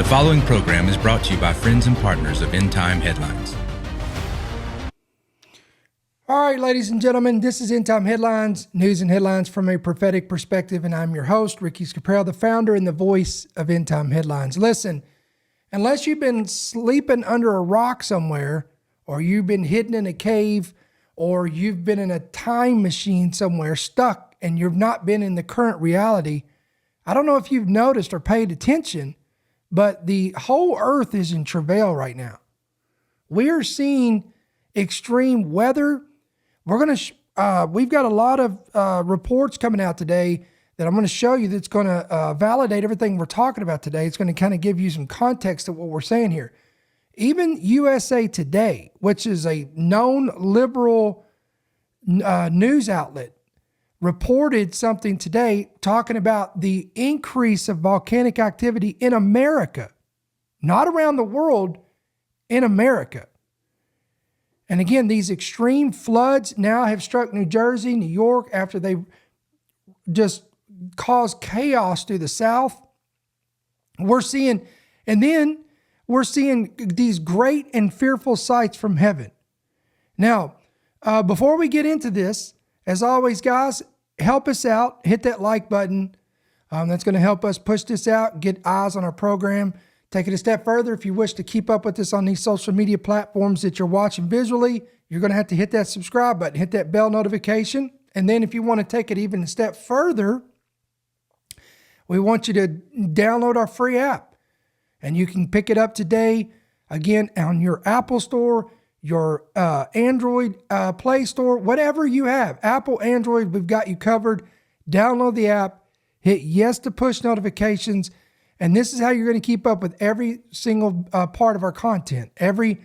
following program is brought to you by friends and partners of End Time Headlines. All right, ladies and gentlemen, this is End Time Headlines, news and headlines from a prophetic perspective, and I'm your host, Ricky Scaprell, the founder and the voice of End Time Headlines. Listen, unless you've been sleeping under a rock somewhere, or you've been hidden in a cave, or you've been in a time machine somewhere stuck, and you've not been in the current reality, I don't know if you've noticed or paid attention, but the whole earth is in travail right now. We are seeing extreme weather. We've got a lot of reports coming out today that I'm going to show you that's going to validate everything we're talking about today. It's going to kind of give you some context to what we're saying here. Even USA Today, which is a known liberal news outlet, reported something today talking about the increase of volcanic activity in America, not around the world, in America. And again, these extreme floods now have struck New Jersey, New York, after they just caused chaos through the South. We're seeing these great and fearful sights from heaven. Now, before we get into this, as always, guys, help us out. Hit that like button. That's going to help us push this out, get eyes on our program. Take it a step further. If you wish to keep up with us on these social media platforms that you're watching visually, you're going to have to hit that subscribe button, hit that bell notification. And then if you want to take it even a step further, we want you to download our free app. And you can pick it up today, again, on your Apple Store, your Android Play Store, whatever you have. Apple, Android, we've got you covered. Download the app, hit yes to push notifications, and this is how you're going to keep up with every single part of our content. Every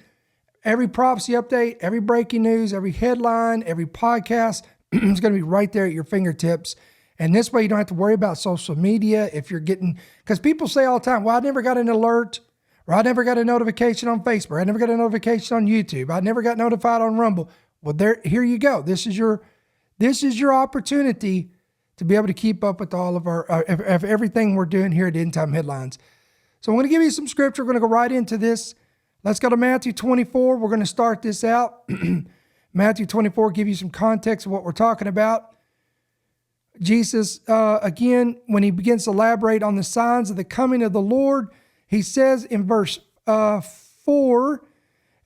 prophecy update, every breaking news, every headline, every podcast is going to be right there at your fingertips. And this way you don't have to worry about social media if you're getting, because people say all the time, well, I never got an alert, or I never got a notification on Facebook. I never got a notification on YouTube. I never got notified on Rumble. Well, here you go. This is your opportunity to be able to keep up with all of our of everything we're doing here at End Time Headlines. So I'm going to give you some scripture. We're going to go right into this. Let's go to Matthew 24. We're going to start this out. Matthew 24, give you some context of what we're talking about. Jesus, again, when he begins to elaborate on the signs of the coming of the Lord, he says in verse 4,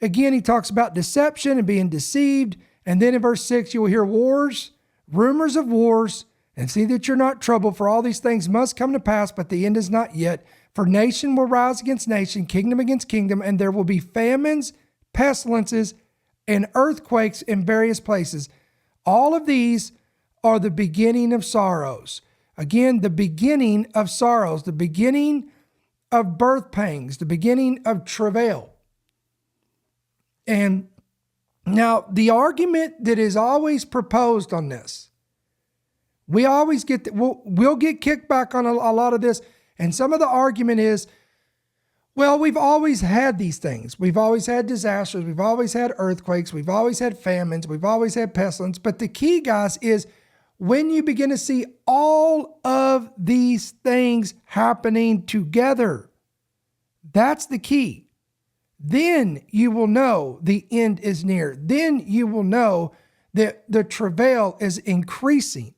again, he talks about deception and being deceived. And then in verse 6, you will hear wars, rumors of wars, and see that you're not troubled, for all these things must come to pass, but the end is not yet. For nation will rise against nation, kingdom against kingdom, and there will be famines, pestilences, and earthquakes in various places. All of these are the beginning of sorrows. Again, the beginning of sorrows, the beginning of birth pangs, the beginning of travail. And now the argument that is always proposed on this, we always get, we'll get kicked back on a lot of this. And some of the argument is, well, we've always had these things. We've always had disasters. We've always had earthquakes. We've always had famines. We've always had pestilence. But the key, guys, is when you begin to see all of these things happening together, that's the key. Then you will know the end is near. Then you will know that the travail is increasing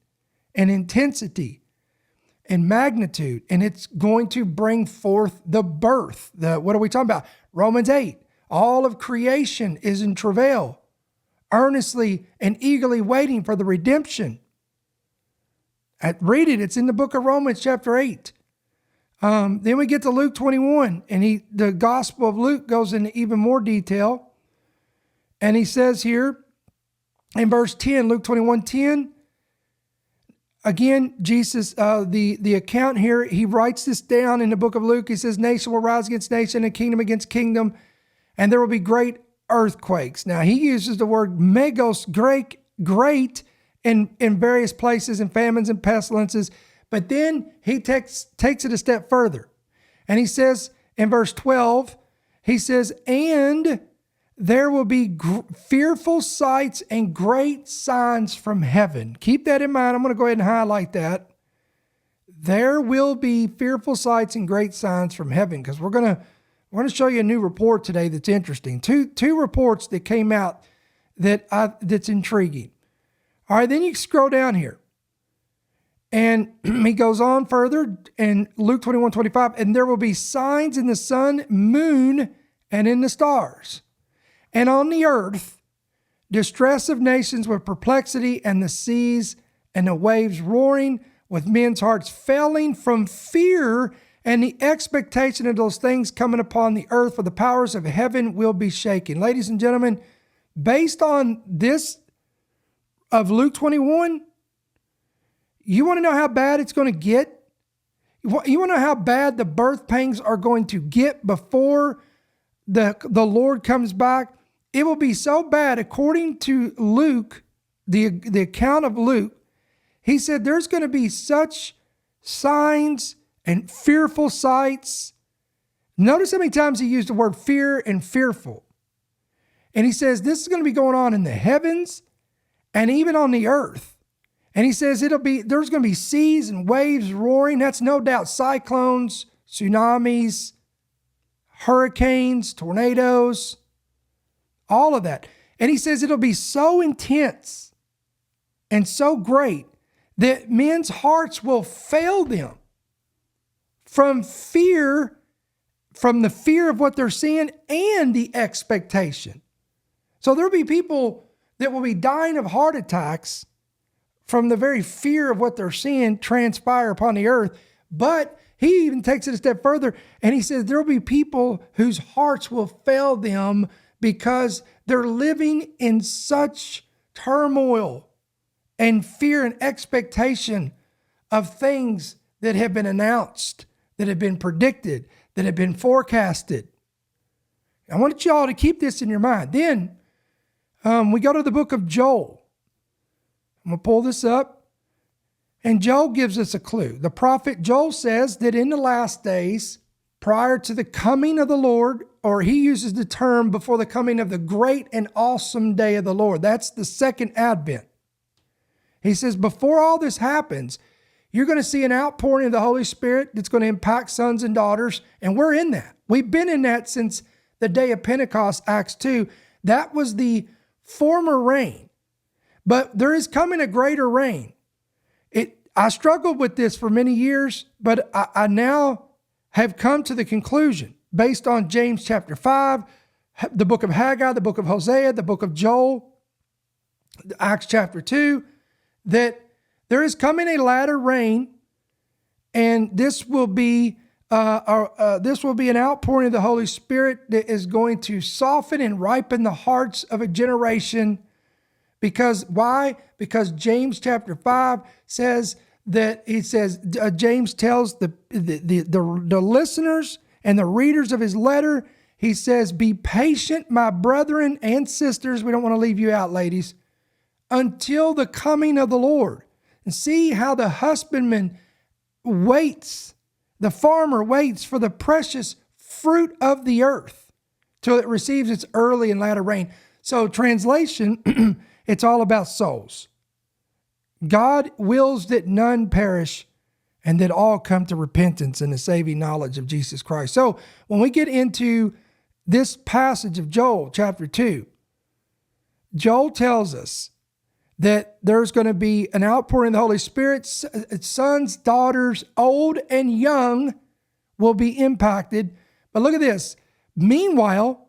in intensity and magnitude, and it's going to bring forth the birth. What are we talking about? Romans 8. All of creation is in travail, earnestly and eagerly waiting for the redemption. Read it. It's in the book of Romans chapter 8. Then we get to Luke 21, and the Gospel of Luke goes into even more detail. And he says here in verse 10, Luke 21:10, again, Jesus, the account here, he writes this down in the book of Luke. He says, nation will rise against nation and kingdom against kingdom, and there will be great earthquakes. Now, he uses the word megos, great in various places, and famines and pestilences. But then he takes it a step further. And he says in verse 12, he says, and there will be fearful sights and great signs from heaven. Keep that in mind. I'm going to go ahead and highlight that. there will be fearful sights and great signs from heaven, because we're going to show you a new report today that's interesting. Two reports that came out that's intriguing. All right, then you scroll down here. And he goes on further in Luke 21:25, and there will be signs in the sun, moon, and in the stars. And on the earth, distress of nations with perplexity, and the seas and the waves roaring, with men's hearts failing from fear and the expectation of those things coming upon the earth, for the powers of heaven will be shaken. Ladies and gentlemen, based on this of Luke 21, you want to know how bad it's going to get? You want to know how bad the birth pangs are going to get before the Lord comes back? It will be so bad, according to Luke, the account of Luke. He said there's going to be such signs and fearful sights. Notice how many times he used the word fear and fearful. And he says this is going to be going on in the heavens and even on the earth. And he says there's going to be seas and waves roaring. That's no doubt cyclones, tsunamis, hurricanes, tornadoes, all of that. And he says it'll be so intense and so great that men's hearts will fail them from fear, from the fear of what they're seeing and the expectation. So there'll be people that will be dying of heart attacks from the very fear of what they're seeing transpire upon the earth. But he even takes it a step further, and he says there'll be people whose hearts will fail them because they're living in such turmoil and fear and expectation of things that have been announced, that have been predicted, that have been forecasted. I want you all to keep this in your mind. Then we go to the book of Joel. I'm going to pull this up. And Joel gives us a clue. The prophet Joel says that in the last days, prior to the coming of the Lord, or he uses the term before the coming of the great and awesome day of the Lord. That's the second advent. He says, before all this happens, you're going to see an outpouring of the Holy Spirit that's going to impact sons and daughters. And we're in that. We've been in that since the day of Pentecost, Acts 2. That was the former rain. But there is coming a greater reign. I struggled with this for many years, but I now have come to the conclusion, based on James chapter 5, the book of Haggai, the book of Hosea, the book of Joel, Acts chapter 2, that there is coming a latter rain, and this will be an outpouring of the Holy Spirit that is going to soften and ripen the hearts of a generation. Because why? Because James chapter 5 says that James tells the listeners and the readers of his letter, he says, be patient, my brethren and sisters. We don't want to leave you out, ladies, until the coming of the Lord. And see how the husbandman waits, the farmer waits for the precious fruit of the earth till it receives its early and latter rain. So translation, it's all about souls. God wills that none perish and that all come to repentance and the saving knowledge of Jesus Christ. So when we get into this passage of Joel chapter 2, Joel tells us that there's going to be an outpouring of the Holy Spirit. Sons, daughters, old and young will be impacted. But look at this. Meanwhile,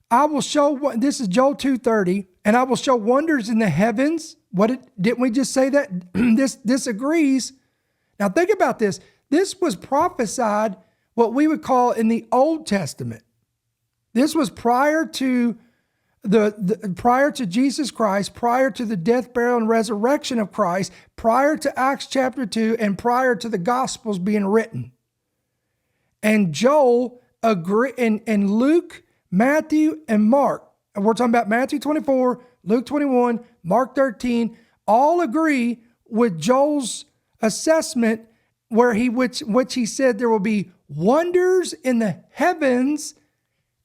I will show, this is Joel 2:30, and I will show wonders in the heavens. Didn't we just say that? This agrees. Now think about this. This was prophesied, what we would call in the Old Testament. This was prior to prior to Jesus Christ, prior to the death, burial, and resurrection of Christ, prior to Acts chapter 2, and prior to the Gospels being written. And Joel and Luke, Matthew, and Mark, and we're talking about Matthew 24, Luke 21, Mark 13, all agree with Joel's assessment which he said there will be wonders in the heavens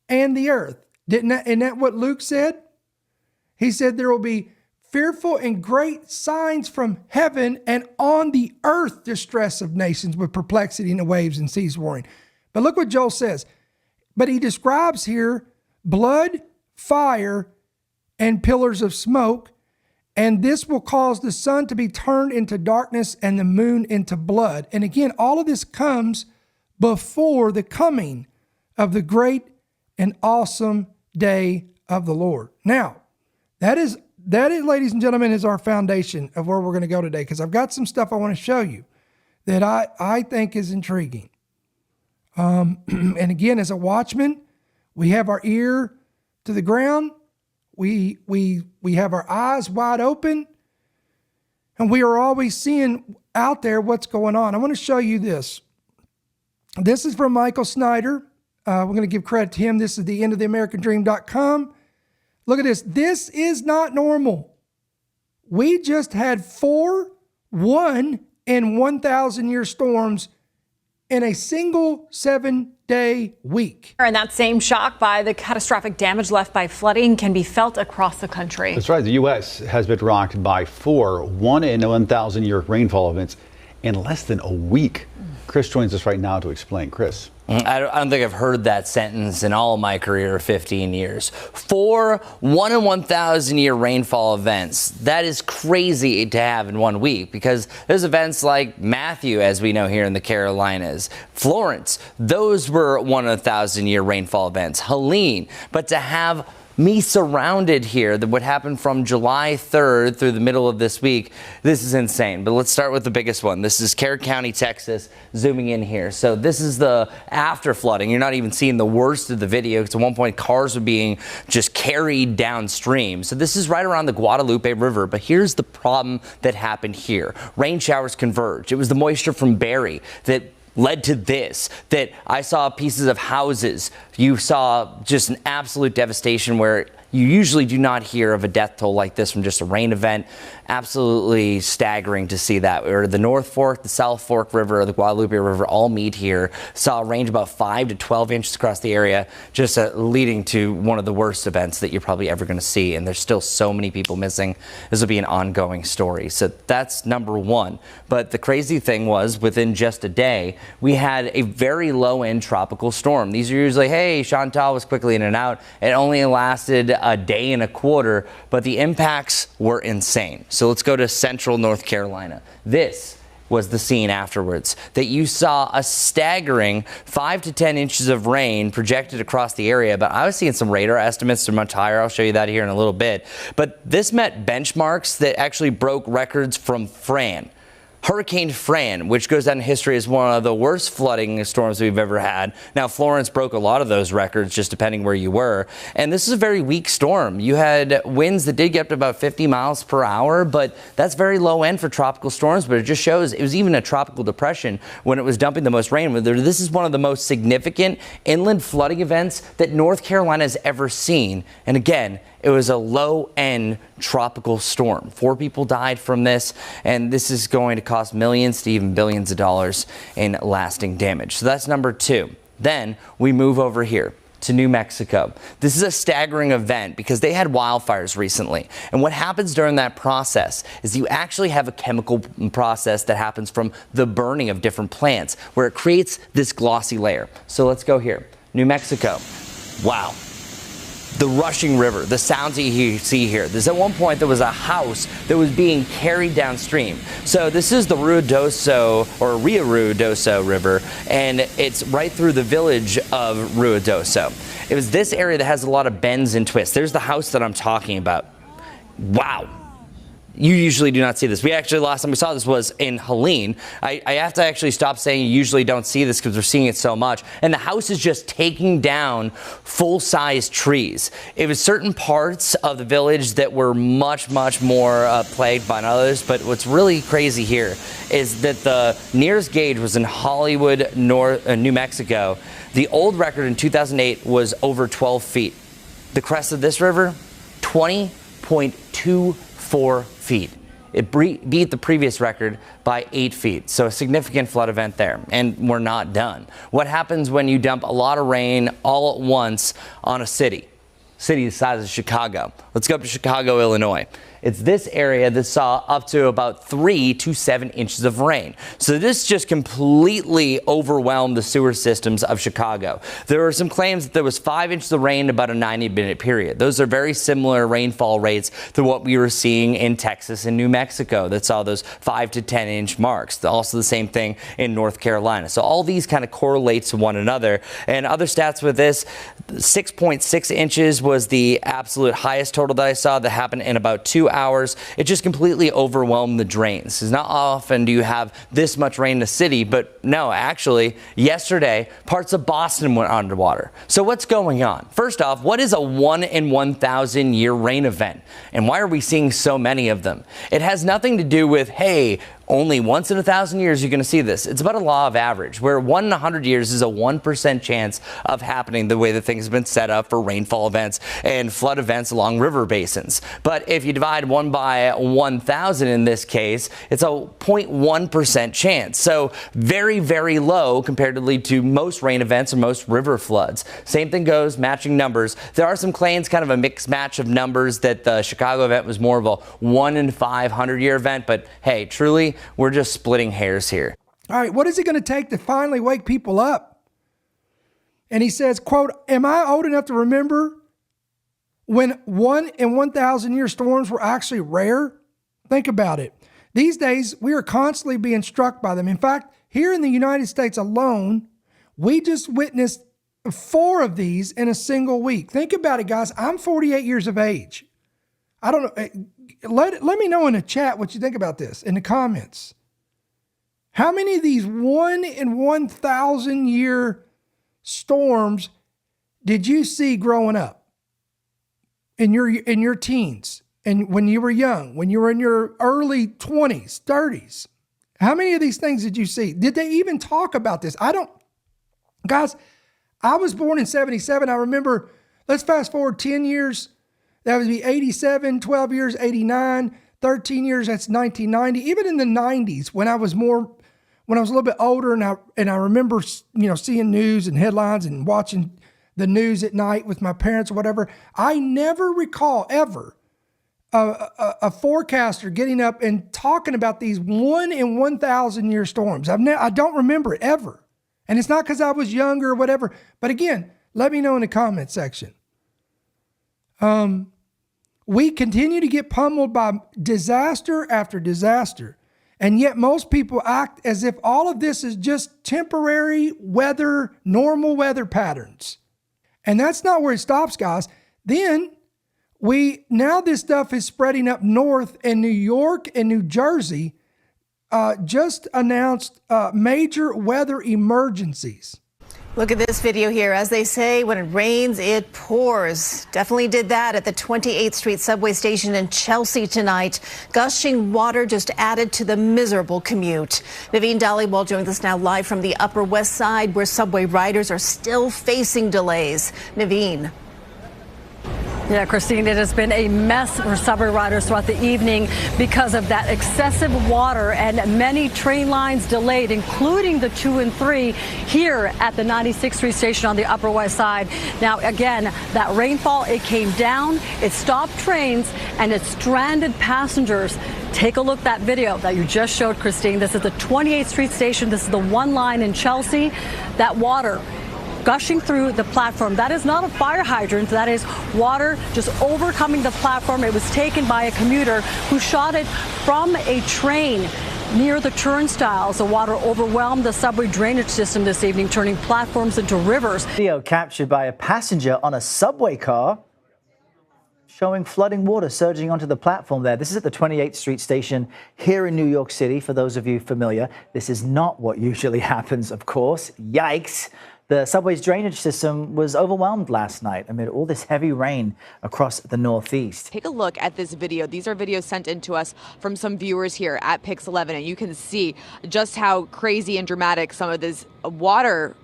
and the earth. Isn't that what Luke said? He said there will be fearful and great signs from heaven, and on the earth distress of nations with perplexity in the waves and seas warring. But look what Joel says. But he describes here blood, fire, and pillars of smoke, and this will cause the sun to be turned into darkness and the moon into blood. And again, all of this comes before the coming of the great and awesome day of the Lord. Now, that is, ladies and gentlemen, is our foundation of where we're going to go today, because I've got some stuff I want to show you that I think is intriguing. And again, as a watchman, we have our ear to the ground. We have our eyes wide open, and we are always seeing out there what's going on. I want to show you this. This is from Michael Snyder. We're going to give credit to him. This is the endoftheamericandream.com. Look at this. This is not normal. We just had 4 1 in 1,000-year storms in a single 7-day week. And that same shock by the catastrophic damage left by flooding can be felt across the country. That's right. The U.S. has been rocked by 4 1 in 1,000-year rainfall events in less than a week. Chris joins us right now to explain. Chris. I don't think I've heard that sentence in all of my career of 15 years. 4 1 in 1,000 year rainfall events. That is crazy to have in 1 week, because there's events like Matthew, as we know here in the Carolinas, Florence, those were 1 in 1,000 year rainfall events. Helene, but to have me surrounded here, that would happen from July 3rd through the middle of this week, this is insane. But let's start with the biggest one. This is Kerr County, Texas, zooming in here. So this is the after flooding. You're not even seeing the worst of the video, because at one point cars were being just carried downstream. So this is right around the Guadalupe River. But here's the problem that happened here. Rain showers converged. It was the moisture from Barry that led to this, that I saw pieces of houses. You saw just an absolute devastation where you usually do not hear of a death toll like this from just a rain event. Absolutely staggering to see that. Where the North Fork, the South Fork River, the Guadalupe River all meet here. Saw a range about 5 to 12 inches across the area, just leading to one of the worst events that you're probably ever going to see. And there's still so many people missing. This will be an ongoing story. So that's number one. But the crazy thing was, within just a day, we had a very low-end tropical storm. These are usually, hey, Chantal was quickly in and out. It only lasted a day and a quarter, but the impacts were insane. So let's go to central North Carolina. This was the scene afterwards, that you saw a staggering 5 to 10 inches of rain projected across the area. But I was seeing some radar estimates are much higher. I'll show you that here in a little bit. But this met benchmarks that actually broke records from Fran. Hurricane Fran, which goes down in history as one of the worst flooding storms we've ever had. Now, Florence broke a lot of those records, just depending where you were. And this is a very weak storm. You had winds that did get up to about 50 miles per hour, but that's very low end for tropical storms. But it just shows it was even a tropical depression when it was dumping the most rain. This is one of the most significant inland flooding events that North Carolina has ever seen. And again, it was a low-end tropical storm. 4 people died from this, and this is going to cost millions to even billions of dollars in lasting damage. So that's number 2. Then we move over here to New Mexico. This is a staggering event because they had wildfires recently. And what happens during that process is you actually have a chemical process that happens from the burning of different plants, where it creates this glossy layer. So let's go here. New Mexico. Wow. The rushing river, the sounds that you see here. There's at one point there was a house that was being carried downstream. So this is the Rio Ruidoso River, and it's right through the village of Ruidoso. It was this area that has a lot of bends and twists. There's the house that I'm talking about. Wow. You usually do not see this. We actually, last time we saw this was in Helene. I have to actually stop saying you usually don't see this because we're seeing it so much. And the house is just taking down full-size trees. It was certain parts of the village that were much, much more plagued by others. But what's really crazy here is that the nearest gauge was in Hollywood, New Mexico. The old record in 2008 was over 12 feet. The crest of this river, 20.24 feet. It beat the previous record by 8 feet. So a significant flood event there. And we're not done. What happens when you dump a lot of rain all at once on a city the size of Chicago? Let's go up to Chicago, Illinois. It's this area that saw up to about 3 to 7 inches of rain. So this just completely overwhelmed the sewer systems of Chicago. There were some claims that there was 5 inches of rain in about a 90-minute period. Those are very similar rainfall rates to what we were seeing in Texas and New Mexico that saw those 5 to 10 inch marks. Also the same thing in North Carolina. So all these kind of correlate to one another. And other stats with this, 6.6 inches was the absolute highest total that I saw that happened in about 2 hours. It just completely overwhelmed the drains. It's not often do you have this much rain in a city, but no, actually, yesterday, parts of Boston went underwater. So what's going on? First off, what is a 1 in 1,000 year rain event? And why are we seeing so many of them? It has nothing to do with, hey, only once in 1,000 years you're going to see this. It's about a law of average, where 1 in 100 years is a 1% chance of happening the way that things have been set up for rainfall events and flood events along river basins. But if you divide 1 by 1,000 in this case, it's a 0.1% chance. So very, very low comparatively to most rain events or most river floods. Same thing goes, matching numbers. There are some claims, kind of a mixed match of numbers, that the Chicago event was more of a 1 in 500 year event. But hey, truly, we're just splitting hairs here. All right, what is it going to take to finally wake people up? And he says, quote, am I old enough to remember when 1 in 1,000 year storms were actually rare? Think about it. These days, we are constantly being struck by them. In fact, here in the United States alone, we just witnessed 4 of these in a single week. Think about it, guys. I'm 48 years of age. I don't know. Let me know in the chat what you think about this in the comments. How many of these 1 in 1,000 year storms did you see growing up in your teens and when you were young, when you were in your early 20s, 30s? How many of these things did you see? Did they even talk about this? Guys, I was born in 77. I remember, let's fast forward 10 years. That would be 87, 12 years, 89, 13 years, that's 1990. Even in the 90s, when I was a little bit older and I remember, seeing news and headlines and watching the news at night with my parents or whatever, I never recall ever a forecaster getting up and talking about these 1 in 1,000 year storms. I don't remember it ever. And it's not because I was younger or whatever. But again, let me know in the comment section. We continue to get pummeled by disaster after disaster. And yet most people act as if all of this is just temporary weather, normal weather patterns. And that's not where it stops, guys. Then now this stuff is spreading up north, and New York and New Jersey just announced major weather emergencies. Look at this video here. As they say, when it rains, it pours. Definitely did that at the 28th Street subway station in Chelsea tonight. Gushing water just added to the miserable commute. Naveen Dhaliwal joins us now live from the Upper West Side, where subway riders are still facing delays. Naveen. Yeah, Christine, it has been a mess for subway riders throughout the evening because of that excessive water, and many train lines delayed, including the 2 and 3 here at the 96th Street station on the Upper West Side. Now, again, that rainfall, it came down, it stopped trains, and it stranded passengers. Take a look at that video that you just showed, Christine. This is the 28th Street station. This is the one line in Chelsea. That water gushing through the platform. That is not a fire hydrant. That is water just overcoming the platform. It was taken by a commuter who shot it from a train near the turnstiles. The water overwhelmed the subway drainage system this evening, turning platforms into rivers. Video captured by a passenger on a subway car showing flooding water surging onto the platform there. This is at the 28th Street station here in New York City. For those of you familiar, this is not what usually happens, of course. Yikes. The subway's drainage system was overwhelmed last night amid all this heavy rain across the Northeast. Take a look at this video. These are videos sent in to us from some viewers here at Pix 11, and you can see just how crazy and dramatic some of this water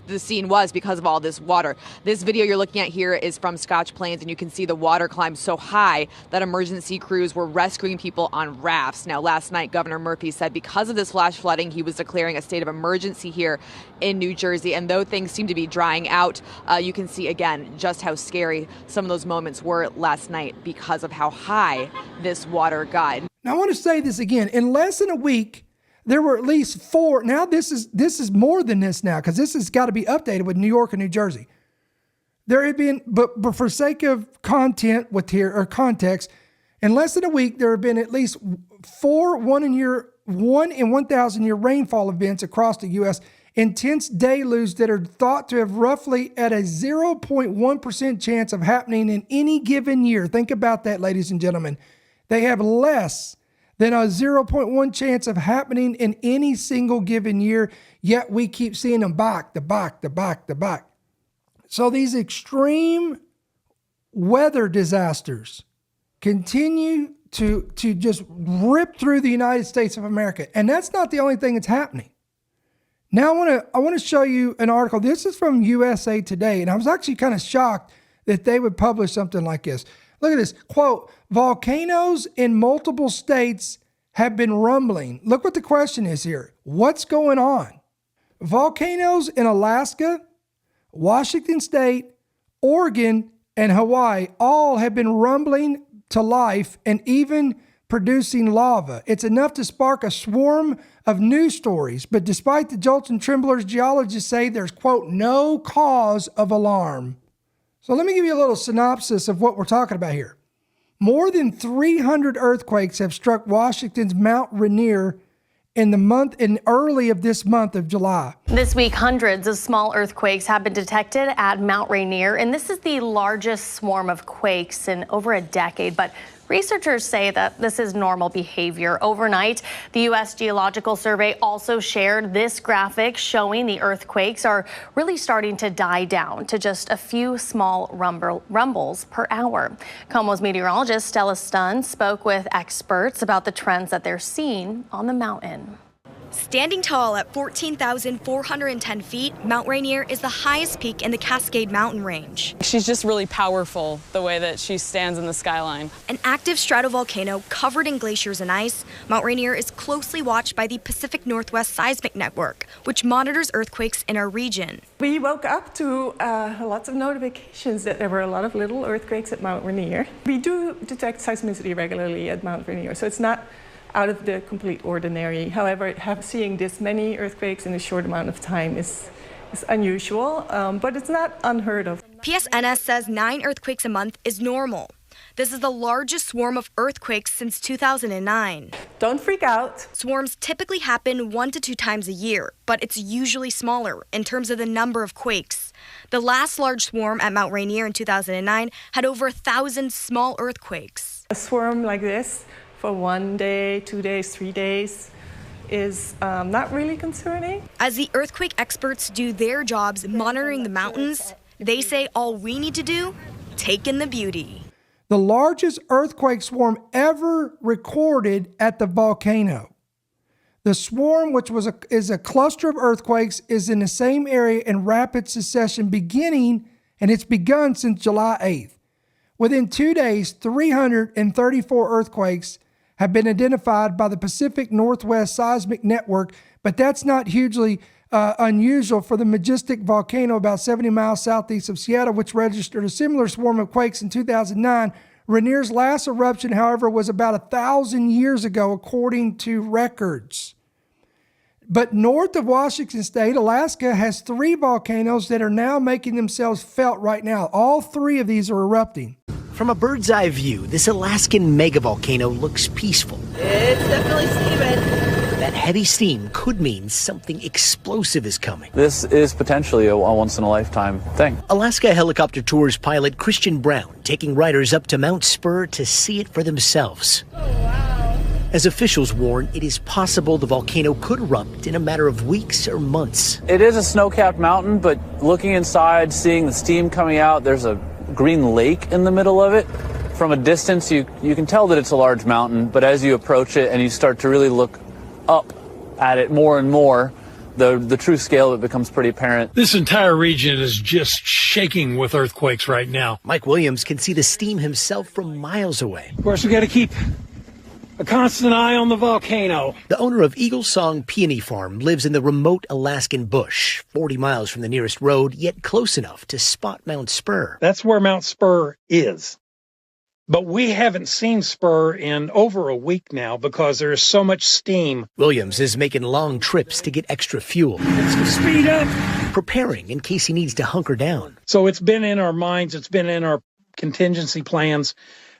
the scene was because of all this water. This video you're looking at here is from Scotch Plains, and you can see the water climbed so high that emergency crews were rescuing people on rafts. Now, last night, Governor Murphy said because of this flash flooding, he was declaring a state of emergency here in New Jersey. And though things seem to be drying out, you can see again just how scary some of those moments were last night because of how high this water got. Now, I want to say this again. In less than a week, there were at least 4. Now, this is more than this now, because this has got to be updated with New York and New Jersey. There had been, but for sake of content with here or context, in less than a week, there have been at least 4 1 in 1,000 year rainfall events across the U.S. Intense deluges that are thought to have roughly at a 0.1% chance of happening in any given year. Think about that, ladies and gentlemen. They have less than a 0.1 chance of happening in any single given year, yet we keep seeing them back. So these extreme weather disasters continue to just rip through the United States of America. And that's not the only thing that's happening. Now I want to show you an article. This is from USA Today, and I was actually kind of shocked that they would publish something like this. Look at this, quote, volcanoes in multiple states have been rumbling. Look what the question is here. What's going on? Volcanoes in Alaska, Washington State, Oregon, and Hawaii all have been rumbling to life and even producing lava. It's enough to spark a swarm of news stories. But despite the jolts and tremblers, geologists say there's, quote, no cause of alarm. So let me give you a little synopsis of what we're talking about here. More than 300 earthquakes have struck Washington's Mount Rainier in early of this month of July. This week, hundreds of small earthquakes have been detected at Mount Rainier, and this is the largest swarm of quakes in over a decade. But researchers say that this is normal behavior. Overnight, the U.S. Geological Survey also shared this graphic showing the earthquakes are really starting to die down to just a few small rumbles per hour. KOMO's meteorologist Stella Stun spoke with experts about the trends that they're seeing on the mountain. Standing tall at 14,410 feet, Mount Rainier is the highest peak in the Cascade Mountain range. She's just really powerful, the way that she stands in the skyline. An active stratovolcano covered in glaciers and ice, Mount Rainier is closely watched by the Pacific Northwest Seismic Network, which monitors earthquakes in our region. We woke up to lots of notifications that there were a lot of little earthquakes at Mount Rainier. We do detect seismicity regularly at Mount Rainier, so it's not out of the complete ordinary. However, seeing this many earthquakes in a short amount of time is unusual, but it's not unheard of. PSNS says 9 earthquakes a month is normal. This is the largest swarm of earthquakes since 2009. Don't freak out. Swarms typically happen 1 to 2 times a year, but it's usually smaller in terms of the number of quakes. The last large swarm at Mount Rainier in 2009 had over 1,000 small earthquakes. A swarm like this for 1 day, 2 days, 3 days is not really concerning. As the earthquake experts do their jobs monitoring the mountains, they say all we need to do, take in the beauty. The largest earthquake swarm ever recorded at the volcano. The swarm, which is a cluster of earthquakes, is in the same area in rapid succession and it's begun since July 8th. Within 2 days, 334 earthquakes have been identified by the Pacific Northwest Seismic Network, but that's not hugely unusual for the majestic volcano about 70 miles southeast of Seattle, which registered a similar swarm of quakes in 2009. Rainier's last eruption, however, was about 1,000 years ago, according to records. But north of Washington State, Alaska has 3 volcanoes that are now making themselves felt right now. All 3 of these are erupting. From a bird's eye view, this Alaskan megavolcano looks peaceful. It's definitely steaming. That heavy steam could mean something explosive is coming. This is potentially a once-in-a-lifetime thing. Alaska Helicopter Tours pilot Christian Brown taking riders up to Mount Spur to see it for themselves. Oh, wow. As officials warn, it is possible the volcano could erupt in a matter of weeks or months. It is a snow-capped mountain, but looking inside, seeing the steam coming out, there's a green lake in the middle of it. From a distance, you can tell that it's a large mountain, but as you approach it and you start to really look up at it more and more, the true scale of it becomes pretty apparent. This entire region is just shaking with earthquakes right now. Mike Williams can see the steam himself from miles away. Of course, we got to keep a constant eye on the volcano. The owner of Eagle Song Peony Farm lives in the remote Alaskan bush, 40 miles from the nearest road, yet close enough to spot Mount Spur. That's where Mount Spur is. But we haven't seen Spur in over a week now because there is so much steam. Williams is making long trips to get extra fuel. Let's speed up. Preparing in case he needs to hunker down. So it's been in our minds, it's been in our contingency plans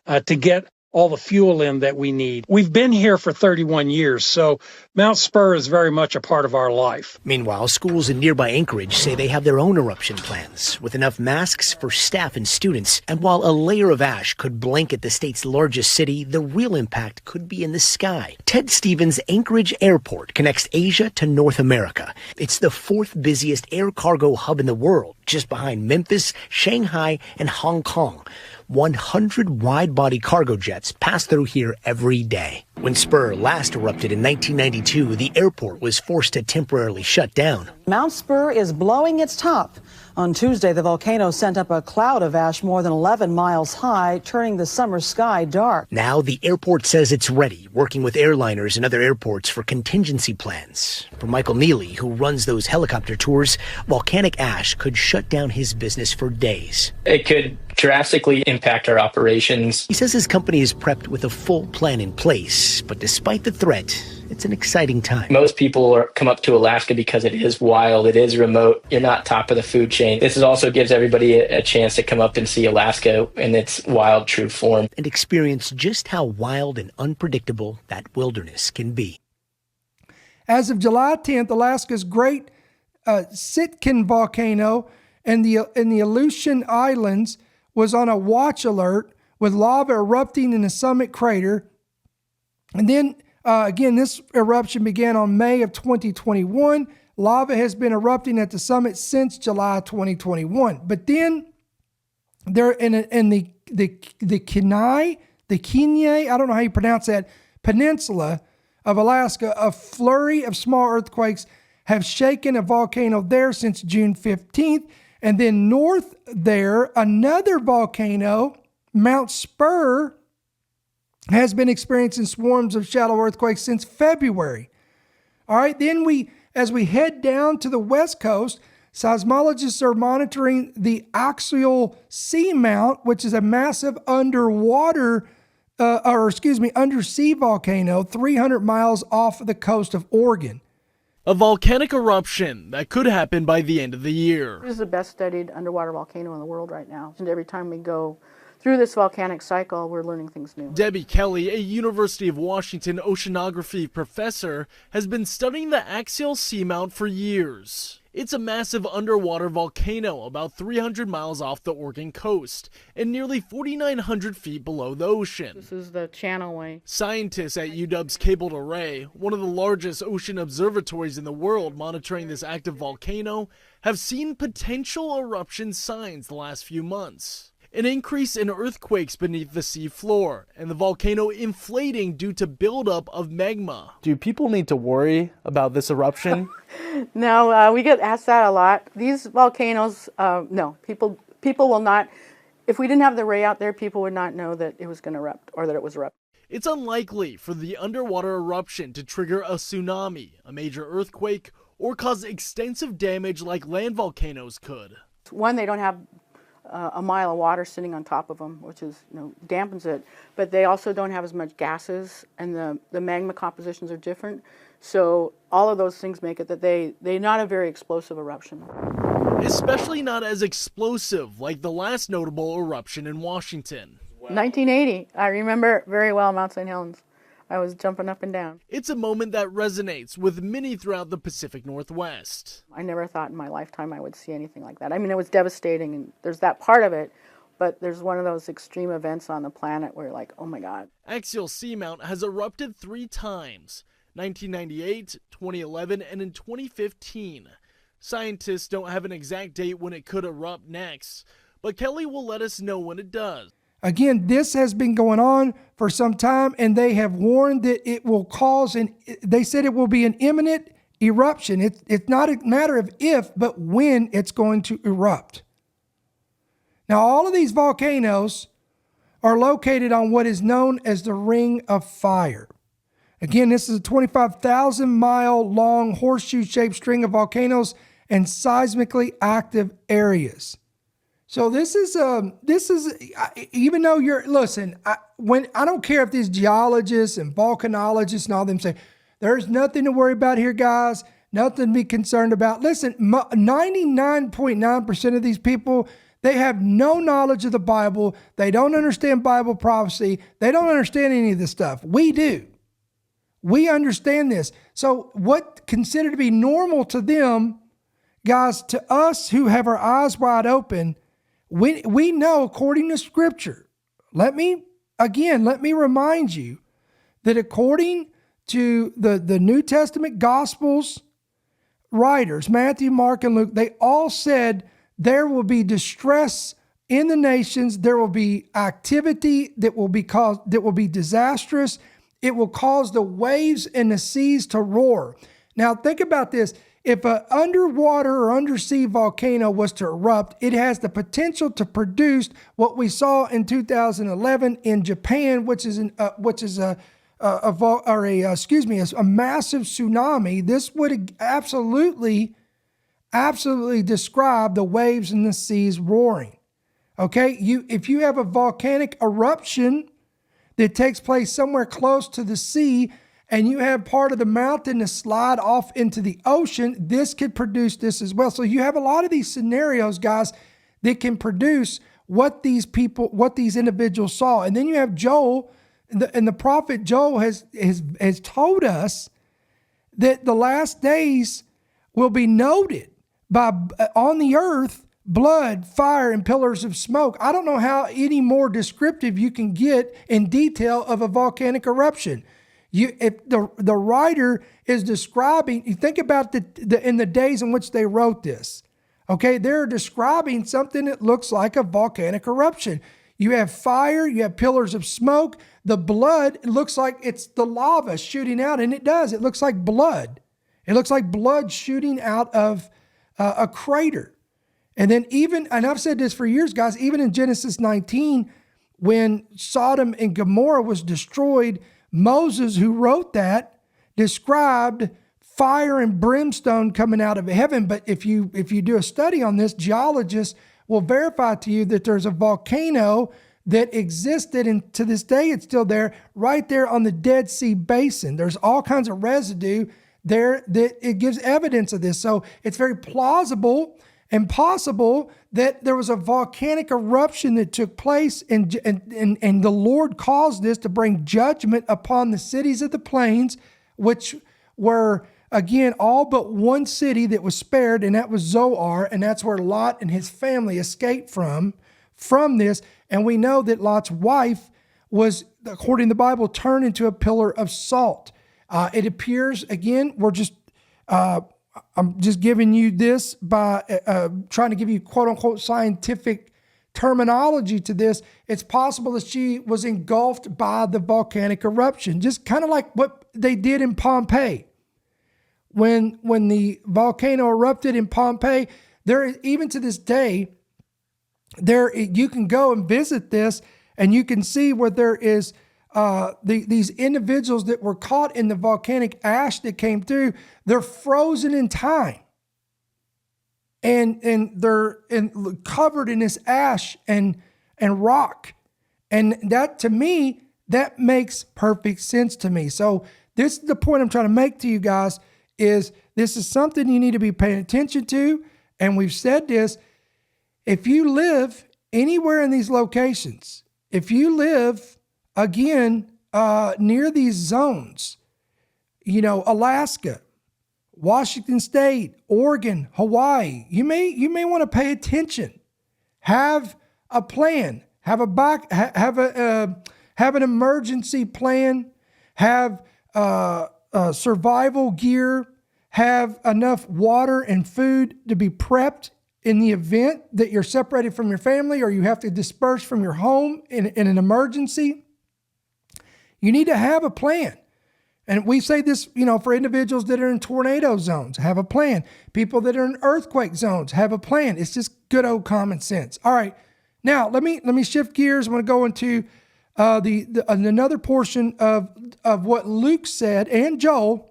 to get all the fuel in that we need. We've been here for 31 years, so Mount Spur is very much a part of our life. Meanwhile, schools in nearby Anchorage say they have their own eruption plans, with enough masks for staff and students. And while a layer of ash could blanket the state's largest city, the real impact could be in the sky. Ted Stevens' Anchorage Airport connects Asia to North America. It's the fourth busiest air cargo hub in the world, just behind Memphis, Shanghai, and Hong Kong. 100 wide-body cargo jets pass through here every day. When Spur last erupted in 1992, the airport was forced to temporarily shut down. Mount Spur is blowing its top. On Tuesday, the volcano sent up a cloud of ash more than 11 miles high, turning the summer sky dark. Now the airport says it's ready, working with airliners and other airports for contingency plans. For Michael Neely, who runs those helicopter tours, volcanic ash could shut down his business for days. It could drastically impact our operations. He says his company is prepped with a full plan in place, but despite the threat, it's an exciting time. Most people come up to Alaska because it is wild, it is remote, you're not top of the food chain. This also gives everybody a chance to come up and see Alaska in its wild, true form. And experience just how wild and unpredictable that wilderness can be. As of July 10th, Alaska's Great Sitkin volcano in the Aleutian Islands was on a watch alert with lava erupting in the summit crater. And then again, this eruption began on May of 2021. Lava has been erupting at the summit since July 2021. But then there in the Kenai, I don't know how you pronounce that, peninsula of Alaska, a flurry of small earthquakes have shaken a volcano there since June 15th. And then north there, another volcano, Mount Spur, has been experiencing swarms of shallow earthquakes since February. All right, then as we head down to the west coast, seismologists are monitoring the axial seamount, which is a massive undersea volcano 300 miles off the coast of Oregon. A volcanic eruption that could happen by the end of the year. This is the best studied underwater volcano in the world right now. And every time we go through this volcanic cycle, we're learning things new. Debbie Kelly, a University of Washington oceanography professor, has been studying the axial seamount for years. It's a massive underwater volcano about 300 miles off the Oregon coast and nearly 4,900 feet below the ocean. This is the channelway. Scientists at UW's Cabled Array, one of the largest ocean observatories in the world monitoring this active volcano, have seen potential eruption signs the last few months. An increase in earthquakes beneath the sea floor, and the volcano inflating due to buildup of magma. Do people need to worry about this eruption? No, we get asked that a lot. These volcanoes, no, people will not, if we didn't have the ray out there, people would not know that it was going to erupt or that it was erupting. It's unlikely for the underwater eruption to trigger a tsunami, a major earthquake, or cause extensive damage like land volcanoes could. One, they don't have a mile of water sitting on top of them, which is, dampens it. But they also don't have as much gases, and the magma compositions are different. So all of those things make it that they're not a very explosive eruption. Especially not as explosive like the last notable eruption in Washington. 1980, I remember very well Mount St. Helens. I was jumping up and down. It's a moment that resonates with many throughout the Pacific Northwest. I never thought in my lifetime I would see anything like that. I mean, it was devastating, and there's that part of it, but there's one of those extreme events on the planet where you're like, oh my God. Axial seamount has erupted 3 times, 1998, 2011, and in 2015. Scientists don't have an exact date when it could erupt next, but Kelly will let us know when it does. Again, this has been going on for some time, and they have warned that it will cause, they said it will be an imminent eruption. It's not a matter of if, but when it's going to erupt. Now, all of these volcanoes are located on what is known as the Ring of Fire. Again, this is a 25,000-mile long horseshoe-shaped string of volcanoes and seismically active areas. So this is even though I don't care if these geologists and volcanologists and all them say, there's nothing to worry about here, guys, nothing to be concerned about. Listen, 99.9% of these people, they have no knowledge of the Bible. They don't understand Bible prophecy. They don't understand any of this stuff. We do. We understand this. So what considered to be normal to them, guys, to us who have our eyes wide open, we know according to Scripture. Let me remind you that according to the New Testament Gospels writers, Matthew, Mark, and Luke, they all said there will be distress in the nations. There will be activity that will be disastrous. It will cause the waves and the seas to roar. Now think about this. If an underwater or undersea volcano was to erupt, it has the potential to produce what we saw in 2011 in Japan, which is a massive tsunami. This would absolutely describe the waves and the seas roaring. Okay, if you have a volcanic eruption that takes place somewhere close to the sea, and you have part of the mountain to slide off into the ocean, this could produce this as well. So you have a lot of these scenarios, guys, that can produce what these individuals saw. And then you have Joel, and the prophet Joel has told us that the last days will be noted by on the earth, blood, fire, and pillars of smoke. I don't know how any more descriptive you can get in detail of a volcanic eruption. If the writer is describing, you think about in the days in which they wrote this, okay, they're describing something that looks like a volcanic eruption. You have fire, you have pillars of smoke, the blood, it looks like it's the lava shooting out, and it does. It looks like blood. It looks like blood shooting out of a crater. And then and I've said this for years, guys, even in Genesis 19, when Sodom and Gomorrah was destroyed, Moses, who wrote that, described fire and brimstone coming out of heaven. But if you do a study on this, geologists will verify to you that there's a volcano that existed, and to this day it's still there, right there on the Dead Sea Basin. There's all kinds of residue there that it gives evidence of this. So it's very plausible and possible that there was a volcanic eruption that took place, and the Lord caused this to bring judgment upon the cities of the plains, which were, again, all but one city that was spared, and that was Zoar, and that's where Lot and his family escaped from this. And we know that Lot's wife was, according to the Bible, turned into a pillar of salt. It appears, again, I'm just giving you this by trying to give you quote unquote scientific terminology to this. It's possible that she was engulfed by the volcanic eruption, just kind of like what they did in Pompeii. When the volcano erupted in Pompeii, even to this day, you can go and visit this, and you can see where there is these individuals that were caught in the volcanic ash that came through. They're frozen in time, and they're covered in this ash and rock, and that, to me, that makes perfect sense to me. So this is the point I'm trying to make to you guys, is this is something you need to be paying attention to. And we've said this: if you live anywhere in these locations, if you live again near these zones, Alaska, Washington State, Oregon, Hawaii, you may want to pay attention. Have a plan. Have an emergency plan. Have survival gear. Have enough water and food to be prepped in the event that you're separated from your family or you have to disperse from your home in an emergency. You need to have a plan. And we say this, for individuals that are in tornado zones, have a plan. People that are in earthquake zones have a plan. It's just good old common sense. All right. Now, let me shift gears. I'm going to go into another portion of what Luke said and Joel.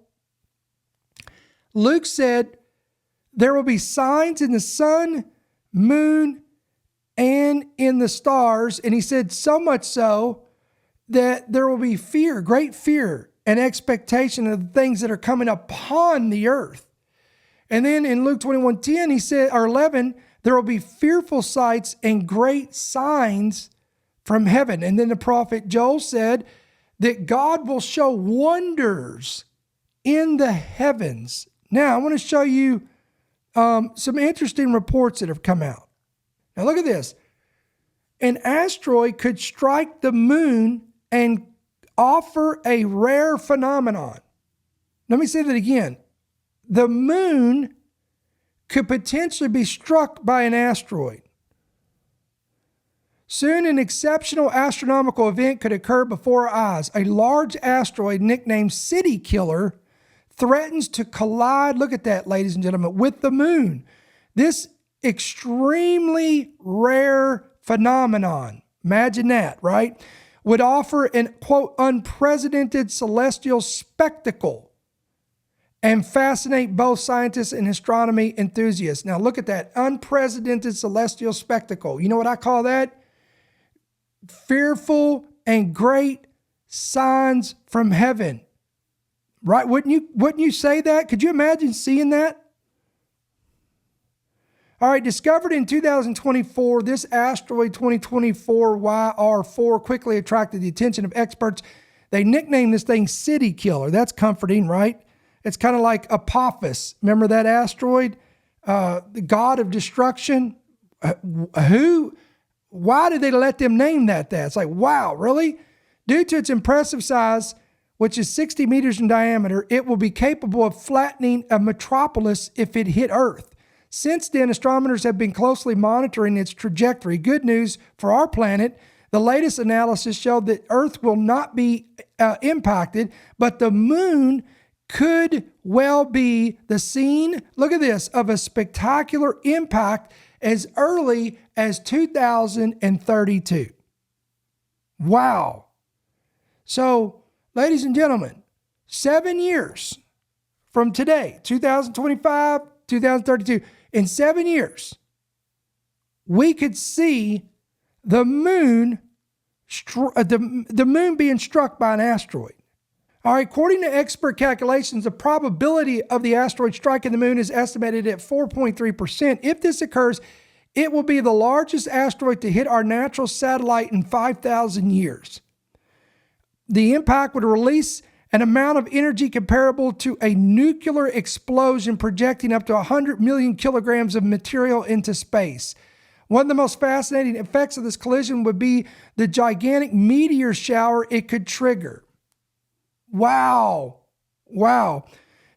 Luke said, there will be signs in the sun, moon, and in the stars. And he said so much so that there will be fear, great fear, and expectation of the things that are coming upon the earth. And then in Luke 21:10, he said, or 11, there will be fearful sights and great signs from heaven. And then the prophet Joel said that God will show wonders in the heavens. Now, I want to show you some interesting reports that have come out. Now, look at this. An asteroid could strike the moon and offer a rare phenomenon. Let me say that again. The moon could potentially be struck by an asteroid. Soon, an exceptional astronomical event could occur before our eyes. A large asteroid nicknamed City Killer threatens to collide, look at that, ladies and gentlemen, with the moon. This extremely rare phenomenon, imagine that, right, would offer an, quote, unprecedented celestial spectacle and fascinate both scientists and astronomy enthusiasts. Now look at that, unprecedented celestial spectacle. You know what I call that? Fearful and great signs from heaven. Right? Wouldn't you say that? Could you imagine seeing that? All right, discovered in 2024, this asteroid 2024 YR4 quickly attracted the attention of experts. They nicknamed this thing City Killer. That's comforting, right? It's kind of like Apophis. Remember that asteroid? The god of destruction? Why did they let them name that? It's like, wow, really? Due to its impressive size, which is 60 meters in diameter, it will be capable of flattening a metropolis if it hit Earth. Since then, astronomers have been closely monitoring its trajectory. Good news for our planet. The latest analysis showed that Earth will not be impacted, but the moon could well be the scene, look at this, of a spectacular impact as early as 2032. Wow. So, ladies and gentlemen, 7 years from today, 2025, 2032, in 7 years, we could see the moon being struck by an asteroid. All right, according to expert calculations, the probability of the asteroid striking the moon is estimated at 4.3%. If this occurs, it will be the largest asteroid to hit our natural satellite in 5,000 years. The impact would release an amount of energy comparable to a nuclear explosion, projecting up to 100 million kilograms of material into space. One of the most fascinating effects of this collision would be the gigantic meteor shower it could trigger. Wow. Wow.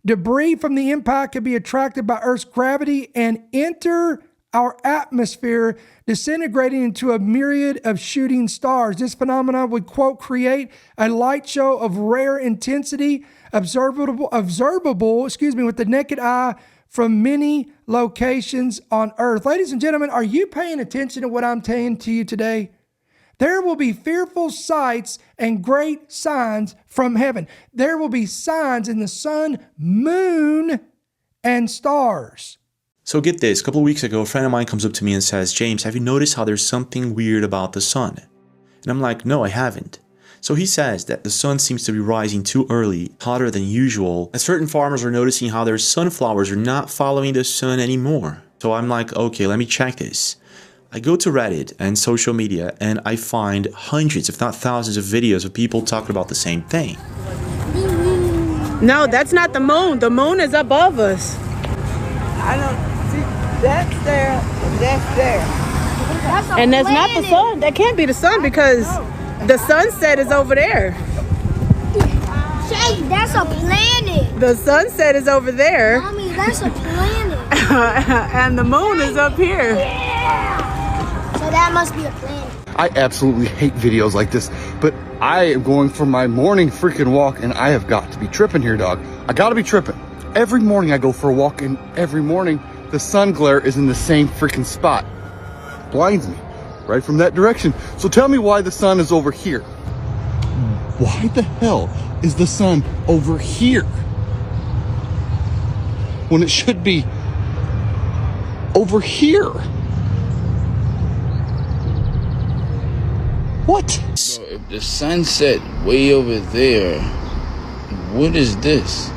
Debris from the impact could be attracted by Earth's gravity and enter our atmosphere, disintegrating into a myriad of shooting stars. This phenomenon would, quote, create a light show of rare intensity, observable, with the naked eye from many locations on Earth. Ladies and gentlemen, are you paying attention to what I'm saying to you today? There will be fearful sights and great signs from heaven. There will be signs in the sun, moon, and stars. So get this, a couple of weeks ago, a friend of mine comes up to me and says, James, have you noticed how there's something weird about the sun? And I'm like, no, I haven't. So he says that the sun seems to be rising too early, hotter than usual, and certain farmers are noticing how their sunflowers are not following the sun anymore. So I'm like, okay, let me check this. I go to Reddit and social media and I find hundreds, if not thousands of videos of people talking about the same thing. No, that's not the moon. The moon is above us. I don't see, that's there and that's there. And that's not the sun. That can't be the sun because the sunset is over there. Shay, that's a planet. The sunset is over there. Mommy, that's a planet. And the moon is up here. Yeah. So that must be a planet. I absolutely hate videos like this, but I am going for my morning freaking walk, and I have got to be tripping here, dog. I gotta be tripping. Every morning I go for a walk, and every morning the sun glare is in the same freaking spot. Blinds me right from that direction. So tell me why the sun is over here. Why the hell is the sun over here when it should be over here? What? So if the sun set way over there, what is this?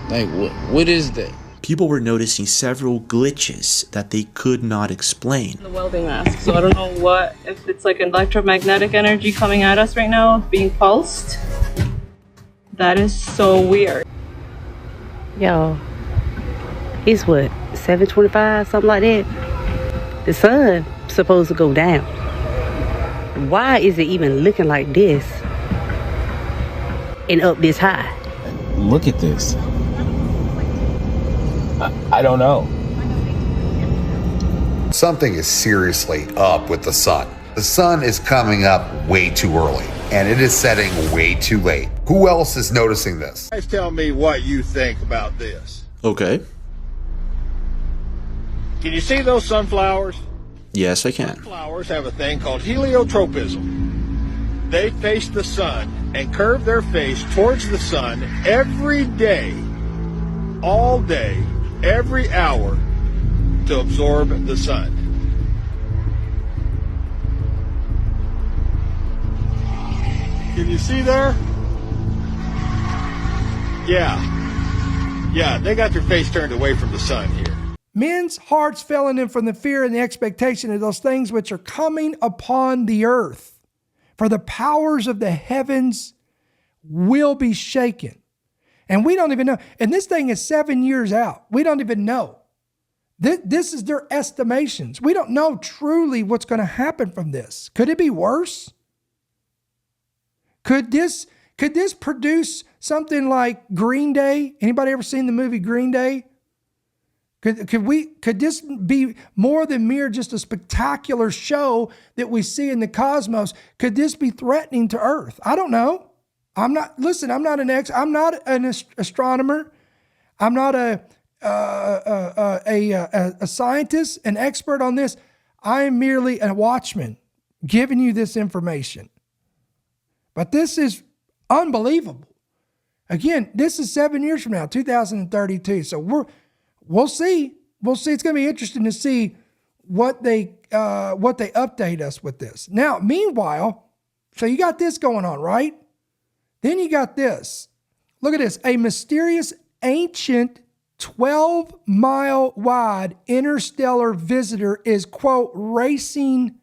Like, what is that? People were noticing several glitches that they could not explain. The welding mask, so I don't know if it's like electromagnetic energy coming at us right now, being pulsed. That is so weird. Yo, it's what, 7:25, something like that? The sun's supposed to go down. Why is it even looking like this and up this high? Look at this. I don't know. Something is seriously up with the sun. The sun is coming up way too early, and it is setting way too late. Who else is noticing this? Guys, tell me what you think about this. Okay. Can you see those sunflowers? Yes, I can. Sunflowers have a thing called heliotropism. They face the sun and curve their face towards the sun every day, all day, every hour to absorb the sun. Can you see there? Yeah, they got their face turned away from the sun here. Men's hearts failing them from the fear and the expectation of those things which are coming upon the earth. For the powers of the heavens will be shaken. And we don't even know. And this thing is 7 years out. We don't even know. This is their estimations. We don't know truly what's going to happen from this. Could it be worse? Could this produce something like Green Day? Anybody ever seen the movie Green Day? Could this be more than mere just a spectacular show that we see in the cosmos? Could this be threatening to Earth? I don't know. I'm not an astronomer. I'm not a scientist, an expert on this. I am merely a watchman giving you this information. But this is unbelievable. Again, this is 7 years from now, 2032. So we'll see. We'll see. It's going to be interesting to see what they update us with this. Now, meanwhile, so you got this going on, right? Then you got this. Look at this. A mysterious, ancient, 12-mile wide interstellar visitor is, quote, racing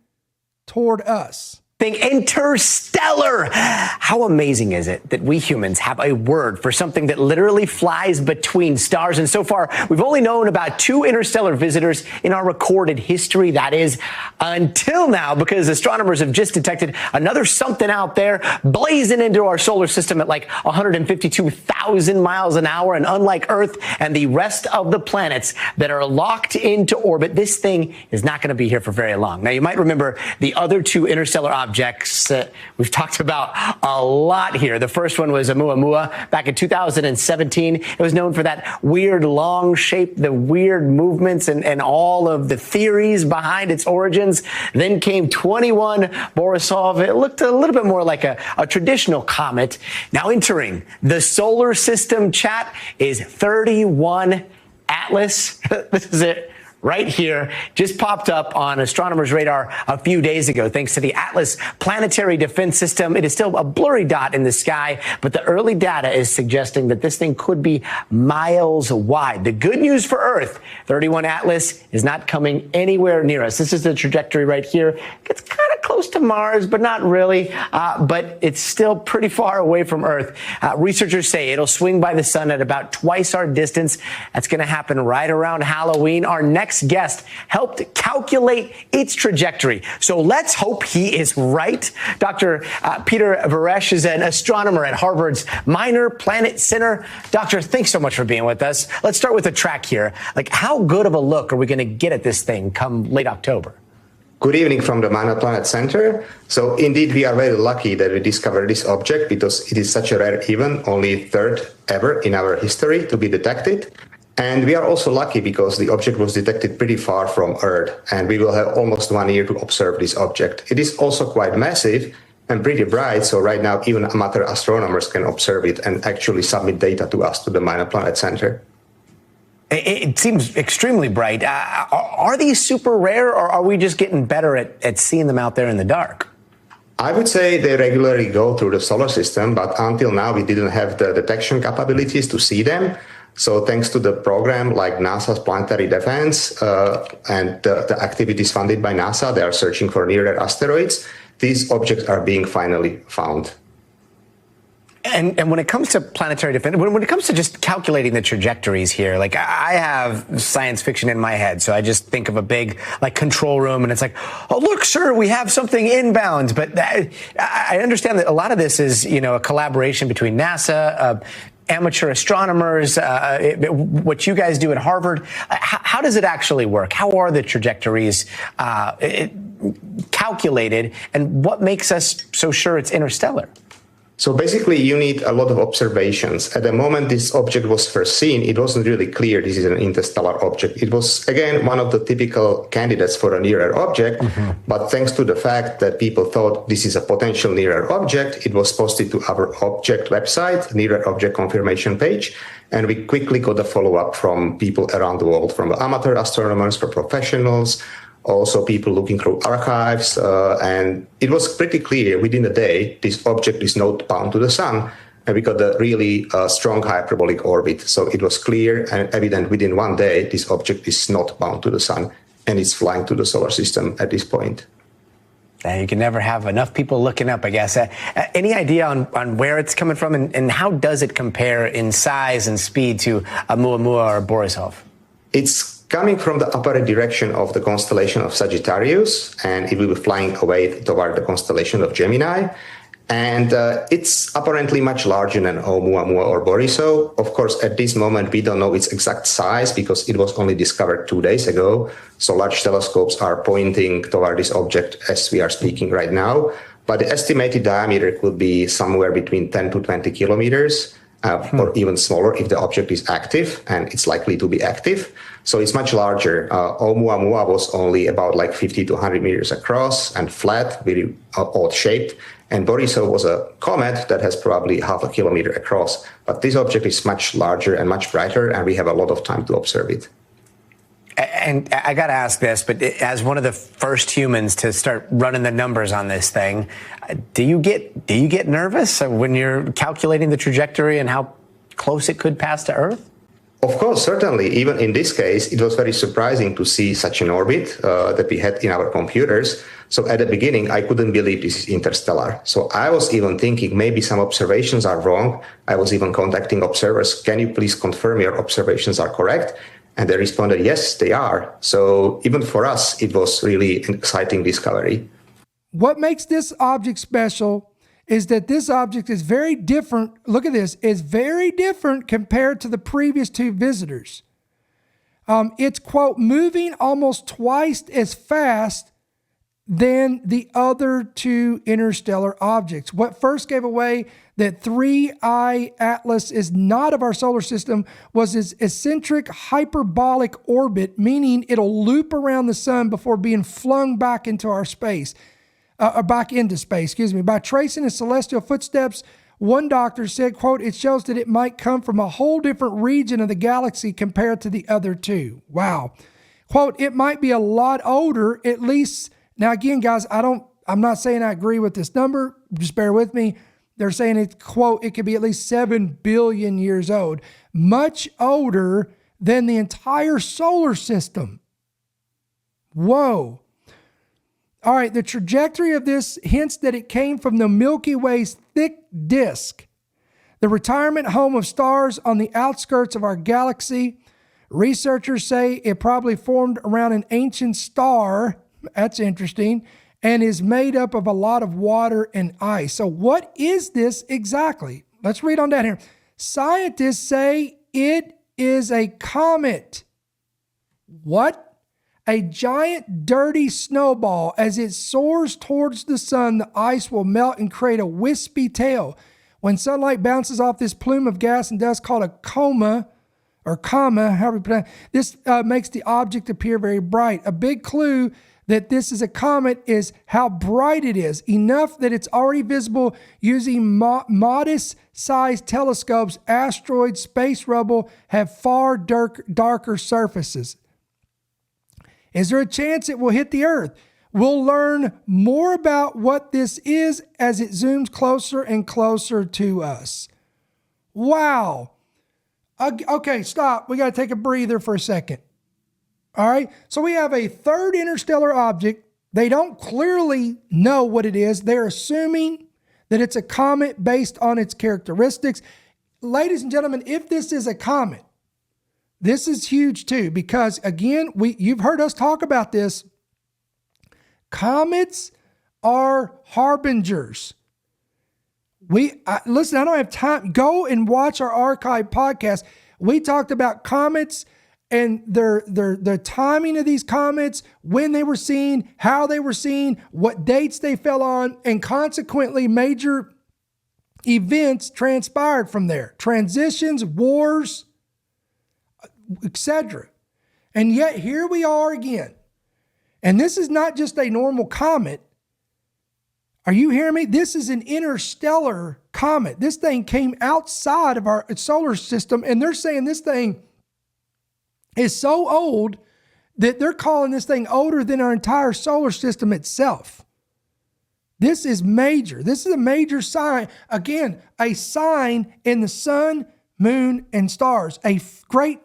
toward us. Interstellar. How amazing is it that we humans have a word for something that literally flies between stars? And so far, we've only known about 2 interstellar visitors in our recorded history. That is until now, because astronomers have just detected another something out there blazing into our solar system at like 152,000 miles an hour. And unlike Earth and the rest of the planets that are locked into orbit, this thing is not going to be here for very long. Now, you might remember the other 2 interstellar objects that we've talked about a lot here. The first one was Oumuamua back in 2017. It was known for that weird long shape, the weird movements, and all of the theories behind its origins. Then came 21 Borisov. It looked a little bit more like a traditional comet. Now entering the solar system, chat, is 31 Atlas. This is it. Right here, just popped up on astronomers' radar a few days ago, thanks to the Atlas Planetary Defense System. It is still a blurry dot in the sky, but the early data is suggesting that this thing could be miles wide. The good news for Earth, 31 Atlas is not coming anywhere near us. This is the trajectory right here. It's kind of close to Mars, but not really, but it's still pretty far away from Earth. Researchers say it'll swing by the sun at about twice our distance. That's going to happen right around Halloween. Our next guest helped calculate its trajectory. So let's hope he is right. Dr. Peter Varesh is an astronomer at Harvard's Minor Planet Center. Doctor, thanks so much for being with us. Let's start with the track here. Like, how good of a look are we going to get at this thing come late October? Good evening from the Minor Planet Center. So indeed, we are very lucky that we discovered this object because it is such a rare event, only third ever in our history to be detected. And we are also lucky because the object was detected pretty far from Earth, and we will have almost 1 year to observe this object. It is also quite massive and pretty bright, so right now even amateur astronomers can observe it and actually submit data to us, to the Minor Planet Center. It seems extremely bright. Are these super rare, or are we just getting better at seeing them out there in the dark? I would say they regularly go through the solar system, but until now we didn't have the detection capabilities to see them. So thanks to the program like NASA's Planetary Defense and the activities funded by NASA, they are searching for near-Earth asteroids. These objects are being finally found. And when it comes to planetary defense, when it comes to just calculating the trajectories here, like I have science fiction in my head, so I just think of a big like control room, and it's like, oh look, sir, we have something inbound. But I understand that a lot of this is, you know, a collaboration between NASA, amateur astronomers, what you guys do at Harvard. How does it actually work? How are the trajectories calculated, and what makes us so sure it's interstellar? So basically, you need a lot of observations. At the moment this object was first seen, it wasn't really clear this is an interstellar object. It was, again, one of the typical candidates for a near-Earth object, but thanks to the fact that people thought this is a potential near-Earth object, it was posted to our object website, Near-Earth Object Confirmation page, and we quickly got a follow-up from people around the world, from amateur astronomers, from professionals, also people looking through archives, and it was pretty clear within a day this object is not bound to the sun, and we got a really strong hyperbolic orbit. So it was clear and evident within 1 day this object is not bound to the sun, and it's flying to the solar system at this point. You can never have enough people looking up, I guess. Any idea on where it's coming from, and how does it compare in size and speed to Oumuamua or Borisov? It's coming from the opposite direction of the constellation of Sagittarius, and it will be flying away toward the constellation of Gemini. And it's apparently much larger than Oumuamua or Borisov. Of course, at this moment, we don't know its exact size because it was only discovered 2 days ago. So large telescopes are pointing toward this object as we are speaking right now. But the estimated diameter could be somewhere between 10 to 20 kilometers. Or even smaller if the object is active, and it's likely to be active. So it's much larger. Oumuamua was only about like 50 to 100 meters across and flat, very odd shaped. And Borisov was a comet that has probably half a kilometer across. But this object is much larger and much brighter, and we have a lot of time to observe it. And I got to ask this, but as one of the first humans to start running the numbers on this thing, do you get nervous when you're calculating the trajectory and how close it could pass to Earth? Of course, certainly. Even in this case, it was very surprising to see such an orbit that we had in our computers. So at the beginning, I couldn't believe this is interstellar. So I was even thinking maybe some observations are wrong. I was even contacting observers. Can you please confirm your observations are correct? And they responded, yes, they are. So even for us, it was really an exciting discovery. What makes this object special is that this object is very different. Look at this. It's very different compared to the previous two visitors. It's, quote, moving almost twice as fast than the other two interstellar objects. What first gave away that 3I Atlas is not of our solar system was its eccentric hyperbolic orbit, meaning it'll loop around the sun before being flung back into our space, back into space, By tracing its celestial footsteps, one doctor said, quote, it shows that it might come from a whole different region of the galaxy compared to the other two. Wow. Quote, it might be a lot older, at least. Now, again, guys, I'm not saying I agree with this number. Just bear with me. They're saying it, quote, it could be at least 7 billion years old, much older than the entire solar system. Whoa. All right, the trajectory of this hints that it came from the Milky Way's thick disk, the retirement home of stars on the outskirts of our galaxy. Researchers say it probably formed around an ancient star. That's interesting. And is made up of a lot of water and ice. So what is this exactly? Let's read on down here. Scientists say it is a comet. What? A giant dirty snowball. As it soars towards the sun, the ice will melt and create a wispy tail. When sunlight bounces off this plume of gas and dust called a coma, however you pronounce it, this makes the object appear very bright. A big clue that this is a comet is how bright it is, enough that it's already visible using modest-sized telescopes. Asteroids, space rubble have far darker surfaces. Is there a chance it will hit the Earth? We'll learn more about what this is as it zooms closer and closer to us. Wow. Okay, stop. We got to take a breather for a second. All right. So we have a third interstellar object. They don't clearly know what it is. They're assuming that it's a comet based on its characteristics. Ladies and gentlemen, if this is a comet, this is huge too, because again, you've heard us talk about this. Comets are harbingers. Listen, I don't have time. Go and watch our archive podcast. We talked about comets and the timing of these comets, when they were seen, how they were seen, what dates they fell on, and consequently major events transpired from there. Transitions, wars, etc. And yet here we are again. And this is not just a normal comet. Are you hearing me? This is an interstellar comet. This thing came outside of our solar system, and they're saying this thing is so old that they're calling this thing older than our entire solar system itself. This is major. This is a major sign. Again, a sign in the sun, moon, and stars. A great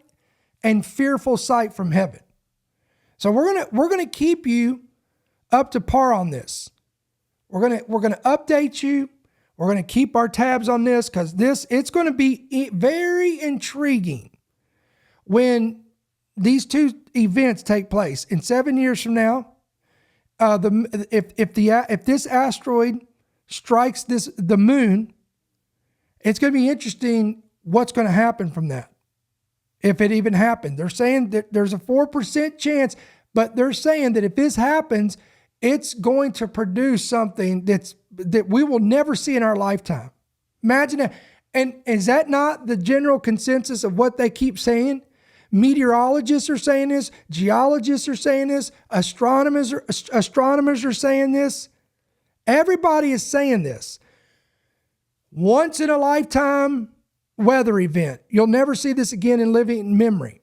and fearful sight from heaven. So we're gonna keep you up to par on this. We're gonna update you. We're gonna keep our tabs on this because it's gonna be very intriguing when these two events take place in 7 years from now. If this asteroid strikes the moon, it's going to be interesting what's going to happen from that. If it even happened, they're saying that there's a 4% chance, but they're saying that if this happens, it's going to produce something that we will never see in our lifetime. Imagine that. And is that not the general consensus of what they keep saying? Meteorologists are saying this. Geologists are saying this. Astronomers are saying this. Everybody is saying this. Once in a lifetime weather event. You'll never see this again in living memory.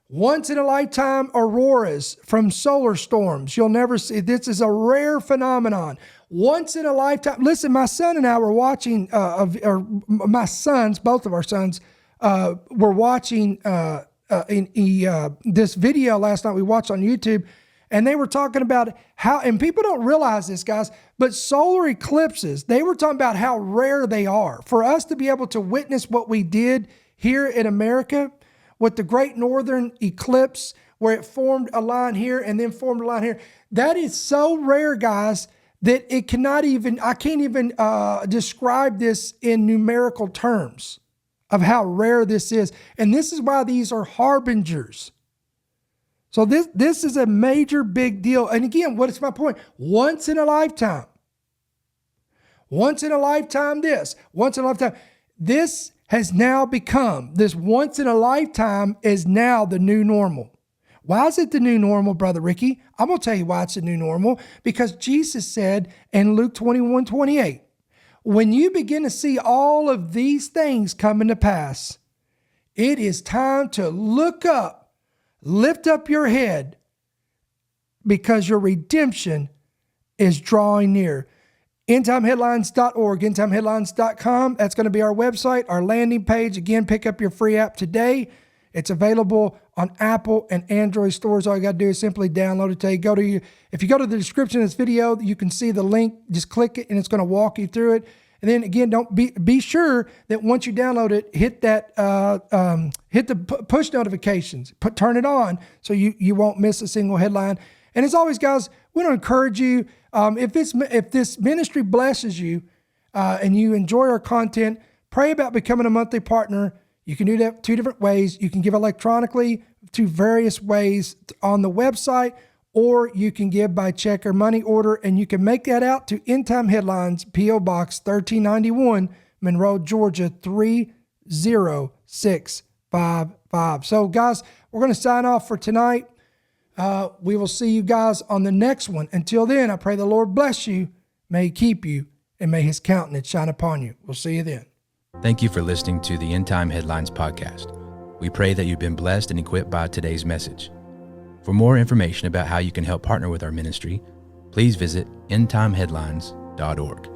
Once in a lifetime auroras from solar storms. You'll never see. This is a rare phenomenon. Once in a lifetime. Listen, my son and I were watching, both of our sons were watching this video last night we watched on YouTube, and they were talking about how, and people don't realize this, guys, but solar eclipses, they were talking about how rare they are. For us to be able to witness what we did here in America with the Great Northern Eclipse, where it formed a line here and then formed a line here, that is so rare, guys, that I can't even describe this in numerical terms of how rare this is. And this is why these are harbingers. So this is a major big deal. And again, what is my point? Once in a lifetime. Once in a lifetime this. Once in a lifetime. This has now become, this once in a lifetime is now the new normal. Why is it the new normal, Brother Ricky? I'm going to tell you why it's the new normal. Because Jesus said in Luke 21:28, when you begin to see all of these things coming to pass, it is time to look up, lift up your head, because your redemption is drawing near. EndTimeHeadlines.org, EndTimeHeadlines.com. That's going to be our website, our landing page. Again, pick up your free app today. It's available on Apple and Android stores. All you got to do is simply download it today. If you go to the description of this video, you can see the link. Just click it and it's going to walk you through it. And then again, don't be sure that once you download it, hit the push notifications, turn it on so you won't miss a single headline. And as always, guys, we want to encourage you. If this ministry blesses you and you enjoy our content, pray about becoming a monthly partner. You can do that 2 different ways. You can give electronically to various ways on the website, or you can give by check or money order, and you can make that out to End Time Headlines, P.O. Box 1391, Monroe, Georgia 30655. So, guys, we're going to sign off for tonight. We will see you guys on the next one. Until then, I pray the Lord bless you, may He keep you, and may His countenance shine upon you. We'll see you then. Thank you for listening to the End Time Headlines podcast. We pray that you've been blessed and equipped by today's message. For more information about how you can help partner with our ministry, please visit endtimeheadlines.org.